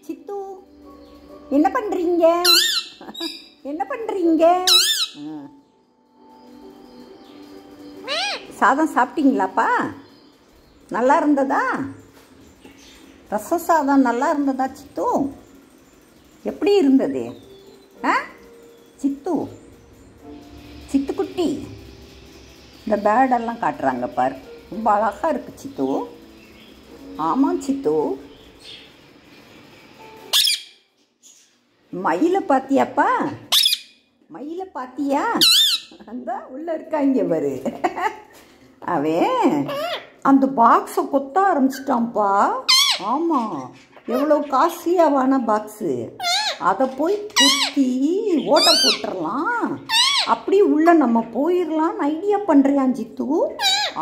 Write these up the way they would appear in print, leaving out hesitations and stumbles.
சித்து என்ன பண்றீங்க? என்ன பண்றீங்க? சாதம் சாப்பிட்டீங்களாப்பா? நல்லா இருந்ததா? ரச சாதம் நல்லா இருந்ததா சித்து? எப்படி இருந்தது? சித்து சித்துக்குட்டி இந்த பேர்டெல்லாம் காட்டுறாங்க பார், ரொம்ப அழகாக இருக்குது சித்து. ஆமாம் சித்து. மயிலை பார்த்தியாப்பா? மயிலை பார்த்தியா? அந்த உள்ளே இருக்காங்க பாரு. அவன் அந்த பாக்ஸை கொத்த ஆரம்பிச்சிட்டான்ப்பா. ஆமாம், எவ்வளோ காஸ்ட்லியாவான பாக்ஸு. அதை போய் குத்தி ஓட்டை போட்டுடலாம், அப்படி உள்ளே நம்ம போயிடலான்னு ஐடியா பண்ணுறியான் சித்து.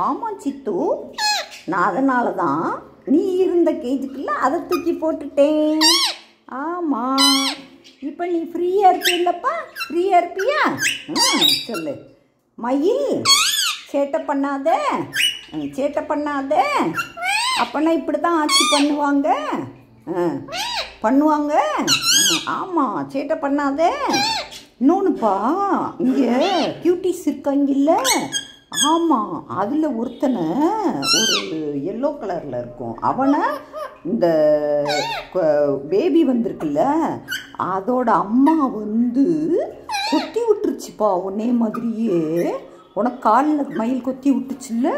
ஆமாம் சித்து, நான் அதனால தான் நீ இருந்த கேஜுக்குள்ள அதை தூக்கி போட்டுட்டேன். ஆமாம், இப்போ நீ ஃப்ரீயாக இருப்பீல்லப்பா? ஃப்ரீயாக இருப்பியா? சொல்லு. மயில் சேட்டை பண்ணாத, சேட்டை பண்ணாத. அப்போனா இப்படி தான் ஆட்சி பண்ணுவாங்க. பண்ணுவாங்க. ஆமாம், சேட்டை பண்ணாத. இன்னொன்றுப்பா, இங்கே கியூட்டிஸ் இருக்காங்கல்ல, ஆமாம், அதில் ஒருத்தனை ஒரு எல்லோ கலரில் இருக்கும், அவனை இந்த பேபி வந்திருக்குல்ல அதோட அம்மா வந்து கொத்தி விட்டுருச்சுப்பா. உன்னே மாதிரியே உனக்கு காலில் மயில் கொத்தி விட்டுச்சுல்ல,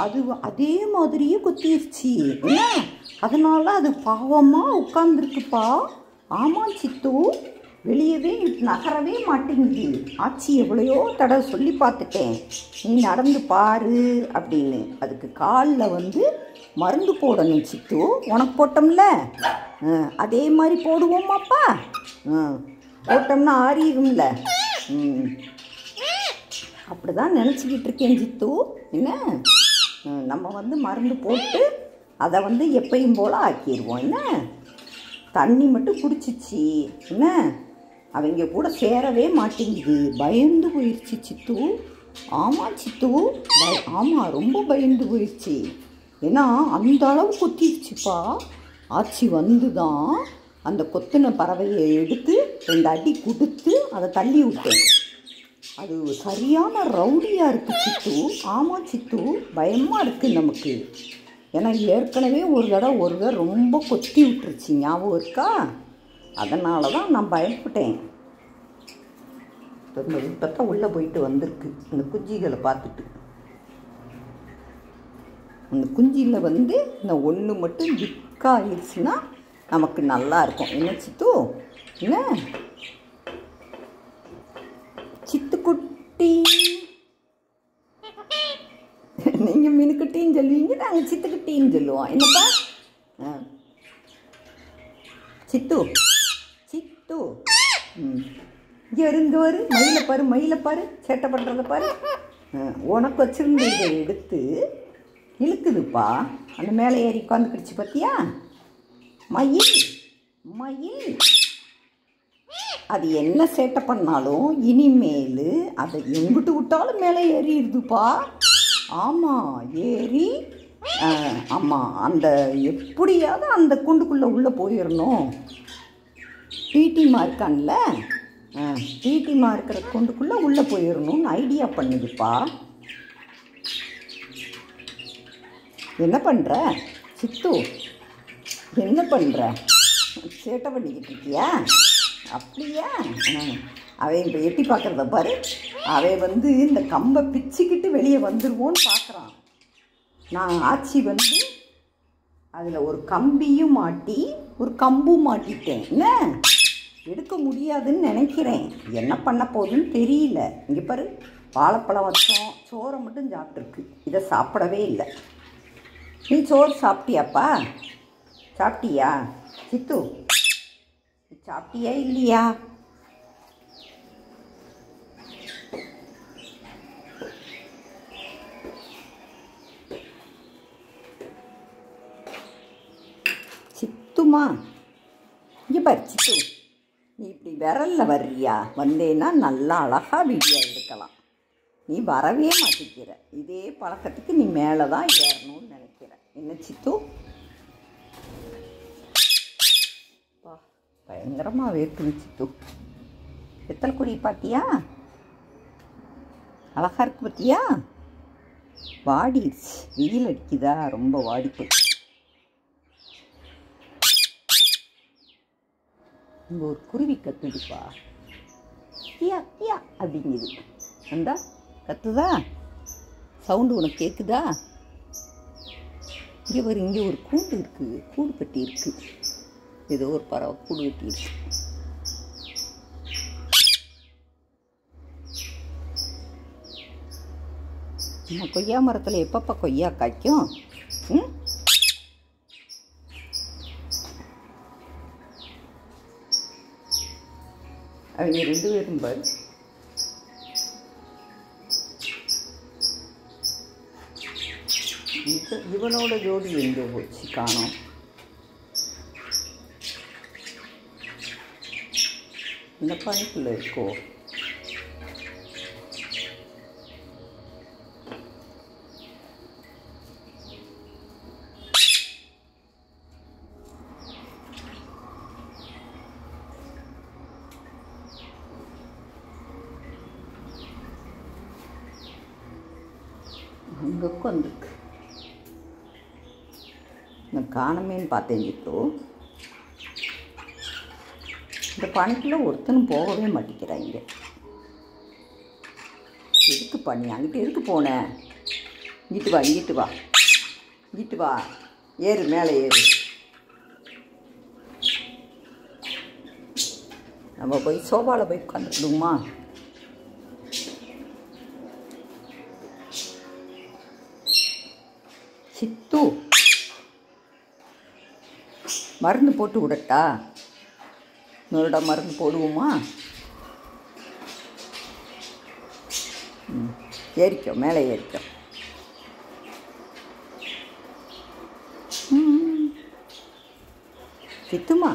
அது அதே மாதிரியே கொத்திடுச்சு. என்ன அதனால அது பாவமாக உட்காந்துருக்குப்பா. ஆமாம் சித்து, வெளியவே நகரவே மாட்டேங்குது. ஆச்சி எவ்வளையோ தடவை சொல்லி பார்த்துட்டேன், நீ நடந்து பாரு அப்படின்னு. அதுக்கு காலில் வந்து மருந்து போடணும் சித்து. உனக்கு போட்டோம்ல, அதே மாதிரி போடுவோமாப்பா? போட்டோம்னா ஆறிடும்ல. அப்படி தான் நினச்சிக்கிட்டு இருக்கேன் சித்து. என்ன நம்ம வந்து மருந்து போட்டு அதை வந்து எப்பயும் போல் ஆக்கிடுவோம். என்ன தண்ணி மட்டும் குடிச்சிச்சு, என்ன அவங்க கூட சேரவே மாட்டேங்குது, பயந்து போயிடுச்சு சித்து. ஆமாம் சித்து, ஆமாம், ரொம்ப பயந்து போயிடுச்சு. ஏன்னா அந்த அளவு கொத்திடுச்சுப்பா. ஆச்சி வந்து தான் அந்த கொத்தின பறவையை எடுத்து 2 அடி கொடுத்து அதை தள்ளி விட்டேன். அது சரியான ரவுடியாக இருக்குது சித்து. ஆமாம் சித்து, பயமாக இருக்குது நமக்கு. ஏன்னா ஏற்கனவே ஒரு தடவை ரொம்ப கொத்தி விட்டுருச்சு, ஞாபகம் இருக்கா? அதனால தான் நான் பயப்பட்டேன். இப்போ தான் உள்ளே போயிட்டு வந்திருக்கு இந்த குஞ்சிகளை பார்த்துட்டு. அந்த குஞ்சியில் வந்து இந்த ஒன்று மட்டும் திக்காகிடுச்சுன்னா நமக்கு நல்லா இருக்கும். என்ன சித்து? என்ன சித்துக்குட்டி? நீங்கள் மினுக்குட்டின்னு சொல்லுவீங்க, நாங்கள் சித்துக்குட்டின்னு சொல்லுவோம். என்னப்பா? சித்து சித்து. இங்கே இருந்து வரு. மயிலை பாரு, மயிலை பாரு, சேட்டை பண்ணுறத பாரு. உனக்கு வச்சுருந்து இதை எடுத்து இழுக்குதுப்பா. அந்த மேலே ஏறி உட்காந்துக்கிடுச்சு பார்த்தியா? மயில் மயில் அது என்ன சேட்டை பண்ணாலும் இனிமேல் அதை எங்கிட்டு விட்டாலும் மேலே ஏறிடுதுப்பா. ஆமாம், ஏறி ஆமாம், அந்த எப்படியாவது அந்த கூண்டுக்குள்ளே உள்ளே போயிடணும். டிடிமா இருக்கான்ல, டிடிமா இருக்கிற கூண்டுக்குள்ளே உள்ளே போயிடணும்னு ஐடியா பண்ணுதுப்பா. என்ன பண்ணுற சித்து? என்ன பண்ணுற? சேட்டை பண்ணிக்கிட்டு இருக்கியா? அப்படியா? அவன் இப்போ எட்டி பார்க்குறத பாரு. அவன் வந்து இந்த கம்பை பிச்சுக்கிட்டு வெளியே வந்துடுவோன்னு பார்க்குறான். நான் ஆச்சி வந்து அதில் ஒரு கம்பியும் மாட்டி ஒரு கம்பும் மாட்டிட்டேன். என்ன எடுக்க முடியாதுன்னு நினைக்கிறேன். என்ன பண்ண போகுதுன்னு தெரியல. இங்கே பாரு, வாழைப்பழம் வச்சோம், சோறை மட்டும் சாப்பிட்ருக்கு, இதை சாப்பிடவே இல்லை. நீ சோறு சாப்பிட்டியாப்பா? சாப்பிட்டியா சித்து? சாப்பிட்டியா இல்லையா? சித்துமா, இங்கே பாரு சித்து, நீ இப்படி விரலில் வர்றியா? வந்தேன்னா நல்லா அழகாக வீடியோ எடுக்கலாம். நீ வரவே மாட்டேங்கிற. இதே பழக்கத்துக்கு நீ மேலே தான் ஏறணும்னு நினைக்கிற. என்ன சித்து? பயங்கரமாக வேர்க்குது சித்து. வெத்தலை கொடி பார்த்தியா? அழகாக இருக்கு பார்த்தியா? வாடிடுச்சு, வெயில் அடிக்குதா, ரொம்ப வாடி போச்சு. இங்கே ஒரு குருவி கத்துதுப்பா, கியா கியா அப்படிங்குது. அந்த கத்துதா சவுண்டு உனக்கு கேட்குதா? இங்கே ஒரு கூண்டு இருக்குது, கூடு கட்டி இருக்குது. ஏதோ ஒரு பறவை கூடு கட்டி இருக்கு. நம்ம கொய்யா மரத்தில் எப்பப்போ கொய்யா காய்க்கும்? அவங்க 2 பேரும் பாரு. இவனோட ஜோடி எங்கே போச்சு காணோம்? இந்த பனிக்குள்ளே இருக்கோ? அங்கே உட்காந்துருக்கு. நான் காணமேன்னு பார்த்தேன் சித்து. இந்த பனிக்குள்ளே ஒருத்தனும் போகவே மாட்டேங்கிறாங்க. எதுக்கு பண்ணி அங்கிட்டு எதுக்கு போனேன்? இங்கிட்டு வா, இங்கிட்டு வா, இங்கிட்டு வா, ஏறு, மேலே ஏறு. நம்ம போய் சோபாவில் போய் உட்காந்துருக்கணுமா? சித்து, மருந்து போட்டு விடட்டா? இன்னொருடா மருந்து போடுவோமா? ஏறிக்கோ, மேலே ஏறிக்கோ. சித்துமா